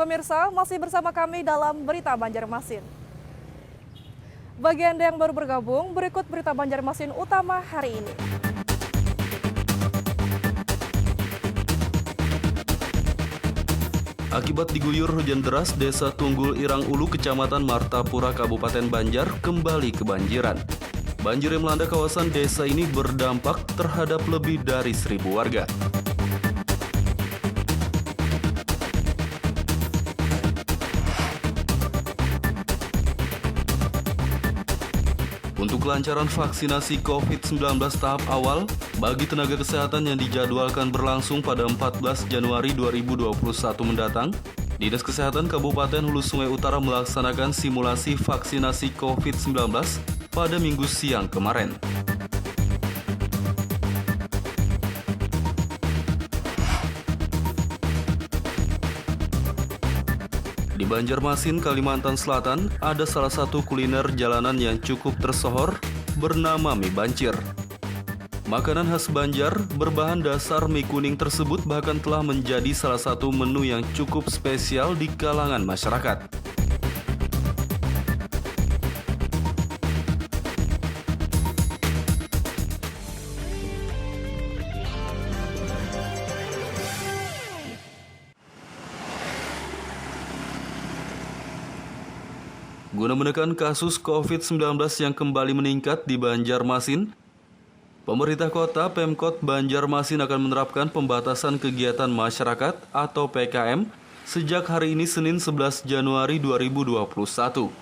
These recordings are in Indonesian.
Pemirsa, masih bersama kami dalam Berita Banjarmasin. Bagi Anda yang baru bergabung, berikut Berita Banjarmasin utama hari ini. Akibat diguyur hujan deras, Desa Tunggul Irang Ulu, Kecamatan Martapura, Kabupaten Banjar kembali kebanjiran. Banjir yang melanda kawasan desa ini berdampak terhadap lebih dari 1.000 warga. Untuk kelancaran vaksinasi COVID-19 tahap awal bagi tenaga kesehatan yang dijadwalkan berlangsung pada 14 Januari 2021 mendatang, Dinas Kesehatan Kabupaten Hulu Sungai Utara melaksanakan simulasi vaksinasi COVID-19 pada Minggu siang kemarin. Di Banjarmasin, Kalimantan Selatan, ada salah satu kuliner jalanan yang cukup tersohor bernama mie bancir. Makanan khas Banjar berbahan dasar mie kuning tersebut bahkan telah menjadi salah satu menu yang cukup spesial di kalangan masyarakat. Guna menekan kasus COVID-19 yang kembali meningkat di Banjarmasin, pemerintah kota Pemkot Banjarmasin akan menerapkan pembatasan kegiatan masyarakat atau PKM sejak hari ini Senin 11 Januari 2021.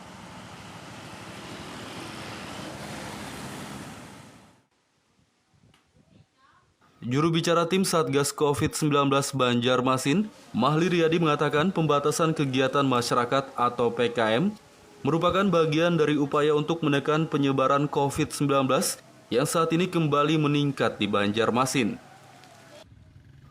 Juru bicara tim Satgas COVID-19 Banjarmasin, Mahli Riyadi mengatakan pembatasan kegiatan masyarakat atau PKM merupakan bagian dari upaya untuk menekan penyebaran COVID-19 yang saat ini kembali meningkat di Banjarmasin.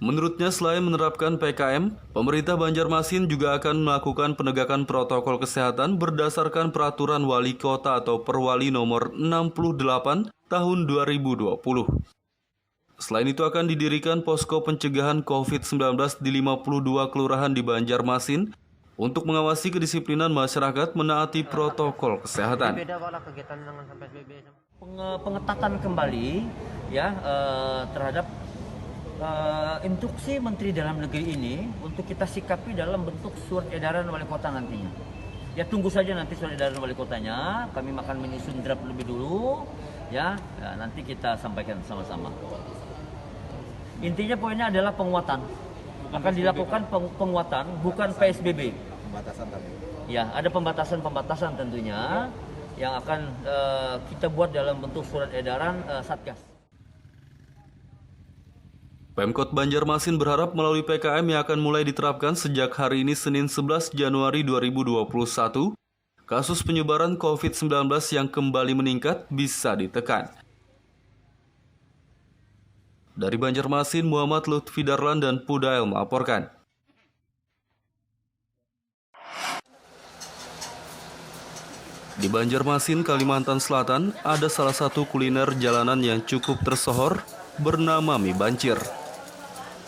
Menurutnya, selain menerapkan PKM, pemerintah Banjarmasin juga akan melakukan penegakan protokol kesehatan berdasarkan Peraturan Wali Kota atau Perwali nomor 68 tahun 2020. Selain itu akan didirikan posko pencegahan COVID-19 di 52 kelurahan di Banjarmasin untuk mengawasi kedisiplinan masyarakat menaati protokol kesehatan. Pengetatan kembali ya terhadap instruksi Menteri Dalam Negeri ini untuk kita sikapi dalam bentuk surat edaran wali kota nantinya. Ya tunggu saja nanti surat edaran wali kotanya, kami akan menyusun draft lebih dulu ya nanti kita sampaikan sama-sama. Intinya poinnya adalah penguatan. Akan dilakukan penguatan, bukan PSBB. Pembatasan tadi. Ya, ada pembatasan tentunya yang akan kita buat dalam bentuk surat edaran Satgas. Pemkot Banjarmasin berharap melalui PKM yang akan mulai diterapkan sejak hari ini Senin 11 Januari 2021, kasus penyebaran COVID-19 yang kembali meningkat bisa ditekan. Dari Banjarmasin, Muhammad Lutfi Darlan dan Pudail melaporkan. Di Banjarmasin, Kalimantan Selatan, ada salah satu kuliner jalanan yang cukup tersohor bernama mie bancir.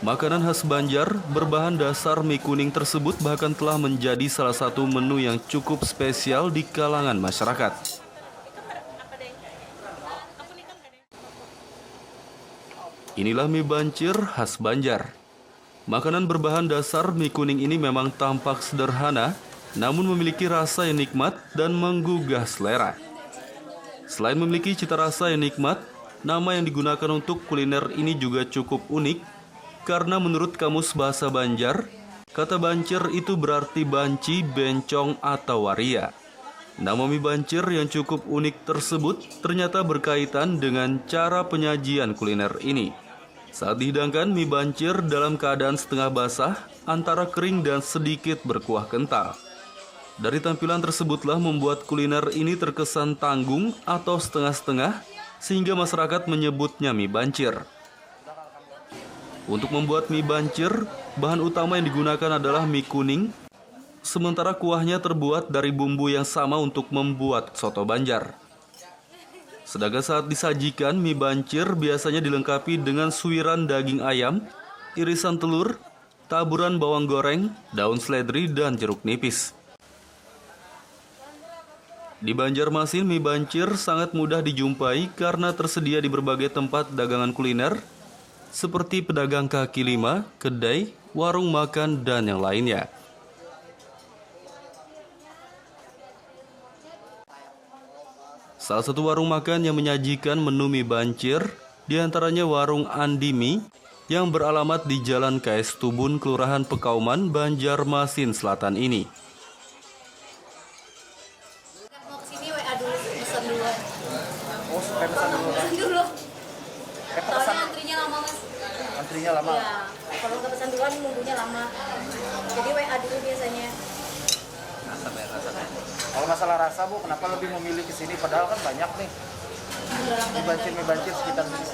Makanan khas Banjar berbahan dasar mie kuning tersebut bahkan telah menjadi salah satu menu yang cukup spesial di kalangan masyarakat. Inilah mie bancir khas Banjar. Makanan berbahan dasar mie kuning ini memang tampak sederhana, namun memiliki rasa yang nikmat dan menggugah selera. Selain memiliki cita rasa yang nikmat, nama yang digunakan untuk kuliner ini juga cukup unik, karena menurut Kamus Bahasa Banjar, kata bancir itu berarti banci, bencong, atau waria. Nama mie bancir yang cukup unik tersebut ternyata berkaitan dengan cara penyajian kuliner ini. Saat dihidangkan, mie bancir dalam keadaan setengah basah, antara kering dan sedikit berkuah kental. Dari tampilan tersebutlah membuat kuliner ini terkesan tanggung atau setengah-setengah, sehingga masyarakat menyebutnya mie bancir. Untuk membuat mie bancir, bahan utama yang digunakan adalah mie kuning, sementara kuahnya terbuat dari bumbu yang sama untuk membuat soto Banjar. Sedangkan saat disajikan, mie bancir biasanya dilengkapi dengan suiran daging ayam, irisan telur, taburan bawang goreng, daun seledri, dan jeruk nipis. Di Banjarmasin, mie bancir sangat mudah dijumpai karena tersedia di berbagai tempat dagangan kuliner seperti pedagang kaki lima, kedai, warung makan, dan yang lainnya. Salah satu warung makan yang menyajikan menu mie bancir diantaranya warung Andi Mie yang beralamat di Jalan KS Tubun, Kelurahan Pekauman, Banjarmasin Selatan ini. Mau kesini WA dulu, pesan duluan. Oh, supaya pesan dulu. Pesan dulu. Pesan Soalnya antrinya lama mas. antrinya lama. Iya. Kalau nggak pesan duluan nunggunya lama. Jadi WA dulu biasanya. Kalau masalah rasa, Bu, kenapa lebih memilih ke sini? Padahal kan banyak nih. Mie bancir sekitar sini.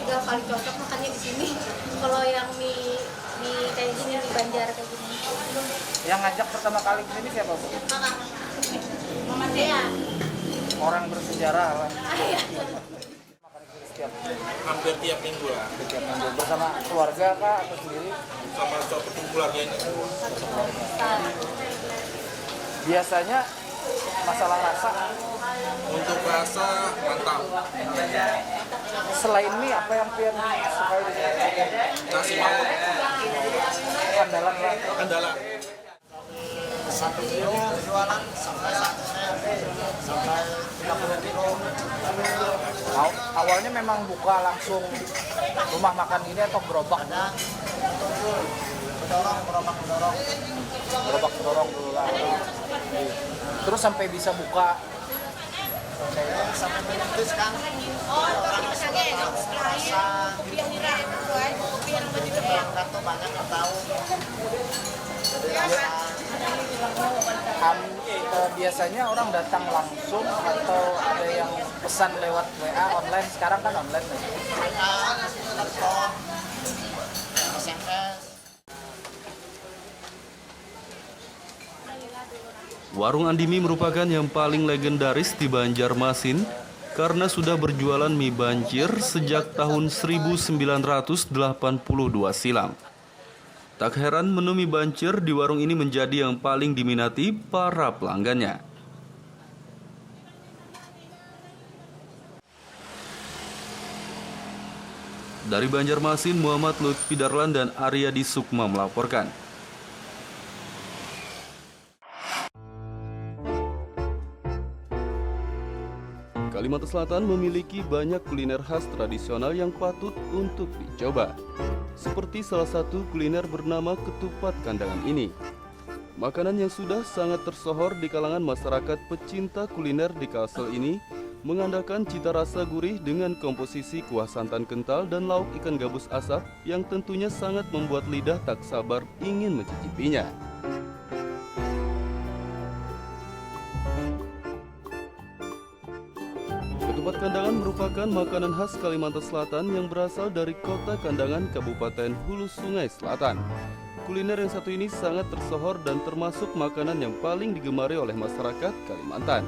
Udah paling cocok makannya di sini. Kalau yang mie kayak gini, mie Banjar kayak gini. Yang ngajak pertama kali ke sini siapa, Bu? Kakak. Mama Dea. Orang bersejarah lah. Iya. Makan di sini setiap Hampir tiap minggu lah, minggu. Bersama keluarga kah atau sendiri? sama suatu keluarga ini. Biasanya masalah rasa, Untuk rasa mantap, selain mie apa yang pian suka di sini? nasi maut Andalan lah. andalan. Awalnya memang buka langsung rumah makan ini atau gerobak? Gerobak dulu lah. Terus sampai bisa buka. Biasanya orang datang langsung atau ada yang pesan lewat WA online. Sekarang kan online nih. Warung Andi Mie merupakan yang paling legendaris di Banjarmasin karena sudah berjualan mie bancir sejak tahun 1982 silam. Tak heran menu mie bancir di warung ini menjadi yang paling diminati para pelanggannya. Dari Banjarmasin, Muhammad Lutfi Darlan dan Aryadi Sukma melaporkan. Kalimantan Selatan memiliki banyak kuliner khas tradisional yang patut untuk dicoba. Seperti salah satu kuliner bernama ketupat kandangan ini. Makanan yang sudah sangat tersohor di kalangan masyarakat pecinta kuliner di Kalsel ini mengandalkan cita rasa gurih dengan komposisi kuah santan kental dan lauk ikan gabus asap yang tentunya sangat membuat lidah tak sabar ingin mencicipinya. Ketupat kandangan merupakan makanan khas Kalimantan Selatan yang berasal dari kota Kandangan, Kabupaten Hulu Sungai Selatan. Kuliner yang satu ini sangat tersohor dan termasuk makanan yang paling digemari oleh masyarakat Kalimantan.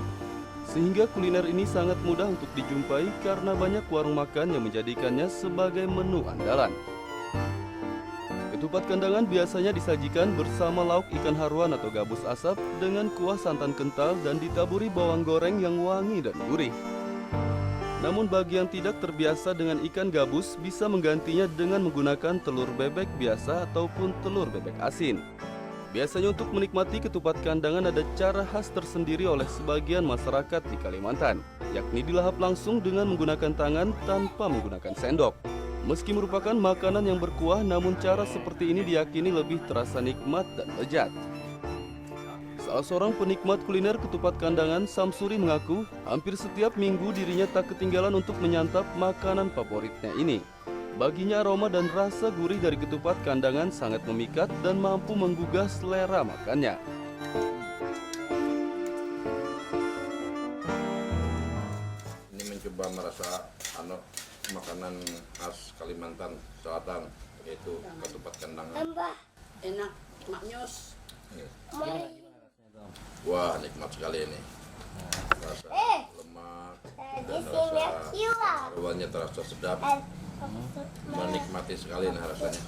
Sehingga kuliner ini sangat mudah untuk dijumpai karena banyak warung makan yang menjadikannya sebagai menu andalan. Ketupat kandangan biasanya disajikan bersama lauk ikan haruan atau gabus asap dengan kuah santan kental dan ditaburi bawang goreng yang wangi dan gurih. Namun bagi yang tidak terbiasa dengan ikan gabus bisa menggantinya dengan menggunakan telur bebek biasa ataupun telur bebek asin. Biasanya untuk menikmati ketupat kandangan ada cara khas tersendiri oleh sebagian masyarakat di Kalimantan, yakni dilahap langsung dengan menggunakan tangan tanpa menggunakan sendok. Meski merupakan makanan yang berkuah, namun cara seperti ini diyakini lebih terasa nikmat dan lezat. Salah seorang penikmat kuliner ketupat kandangan, Samsuri, mengaku hampir setiap minggu dirinya tak ketinggalan untuk menyantap makanan favoritnya ini. Baginya aroma dan rasa gurih dari ketupat kandangan sangat memikat dan mampu menggugah selera makannya. Ini mencoba merasa makanan khas Kalimantan Selatan, yaitu ketupat kandangan. Enak, maknyus. Wah, nikmat sekali ini. Rasa lemak dan rasa aromanya terasa sedap. Menikmati sekali nih rasanya.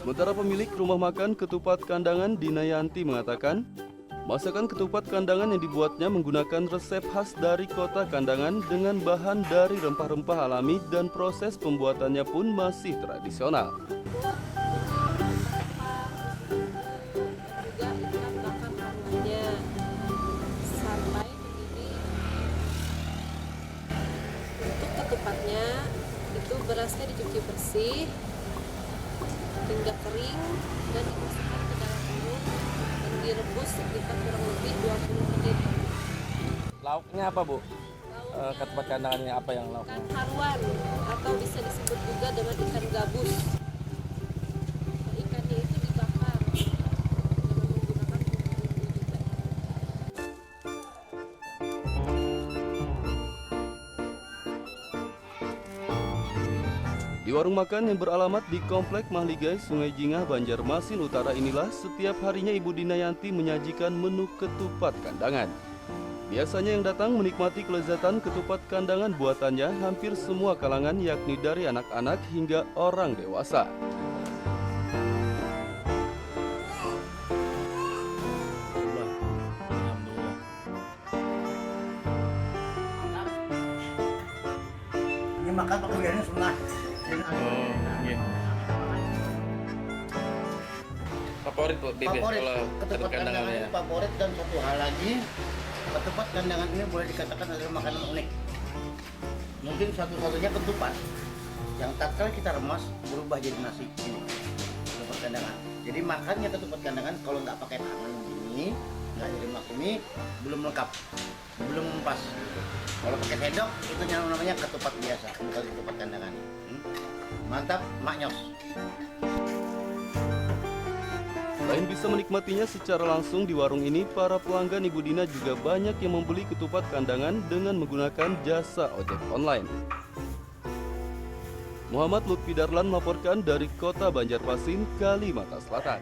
Sementara pemilik rumah makan Ketupat Kandangan Dinayanti mengatakan, masakan ketupat kandangan yang dibuatnya menggunakan resep khas dari kota Kandangan dengan bahan dari rempah-rempah alami dan proses pembuatannya pun masih tradisional. Juga ikan bakar arwahnya sampai begini. Untuk ketupatnya itu berasnya dicuci bersih hingga kering dan dimasukkan ke dalam oven dan direbus sekitar kurang lebih 20 menit. Lauknya apa, Bu? Ketupat kandangannya apa yang lauknya? Ikan haruan atau bisa disebut juga dengan ikan gabus. Ikannya itu dibakar dengan menggunakan bumbu juga. Di warung makan yang beralamat di Komplek Mahligai, Sungai Jingah, Banjarmasin Utara inilah setiap harinya Ibu Dinayanti menyajikan menu ketupat kandangan. Biasanya yang datang menikmati kelezatan ketupat kandangan buatannya hampir semua kalangan, yakni dari anak-anak hingga orang dewasa. Ini makan pakai biarnya sungai. Favorit, Bu, Favorit ketupat kandangan ini favorit, dan satu hal lagi, ketupat kandangan ini boleh dikatakan adalah makanan unik. Mungkin satu-satunya ketupat yang tatkala kita remas berubah jadi nasi ini ketupat kandangan. Jadi makannya ketupat kandangan kalau nggak pakai tangan ini, nggak diremas ini, belum lengkap, belum pas. Kalau pakai sendok itu namanya ketupat biasa, bukan ketupat kandangan. Mantap, Mak Nyos. Selain bisa menikmatinya secara langsung di warung ini, para pelanggan Ibu Dina juga banyak yang membeli ketupat kandangan dengan menggunakan jasa ojek online. Muhammad Lutfi Darlan melaporkan dari Kota Banjarmasin, Kalimantan Selatan.